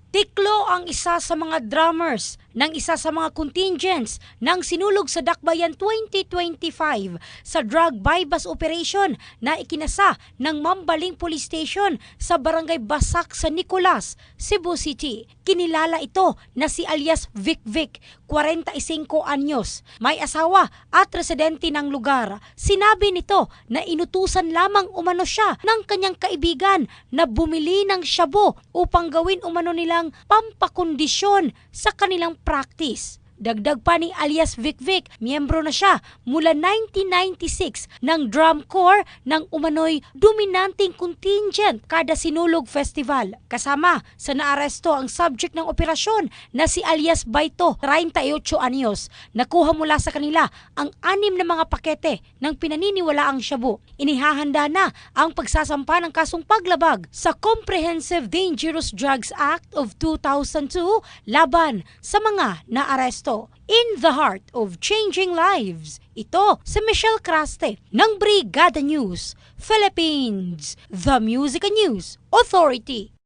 Tiklo ang isa sa mga drummers ng isa sa mga contingents ng sinulog sa Dakbayan 2025 sa drug bypass operation na ikinasa ng Mambaling Police Station sa Barangay Basak sa Nicolas, Cebu City. Kinilala ito na si alias Vic Vic, 45 anyos, may asawa at residente ng lugar. Sinabi nito na inutusan lamang umano siya ng kanyang kaibigan na bumili ng shabu upang gawin umano nilang pampakondisyon sa kanilang practice. Dagdag pa ni alias Vic Vic, miyembro na siya mula 1996 ng drum corps ng umano'y dominanting contingent kada Sinulog Festival. Kasama sa naaresto ang subject ng operasyon na si alias Baito, 38 anyos. Nakuha mula sa kanila ang 6 na mga pakete ng pinaniniwalaang shabu. Inihahanda na ang pagsasampa ng kasong paglabag sa Comprehensive Dangerous Drugs Act of 2002 laban sa mga naaresto. In the heart of changing lives, ito si Michelle Craste ng Brigada News Philippines, the Music and News Authority.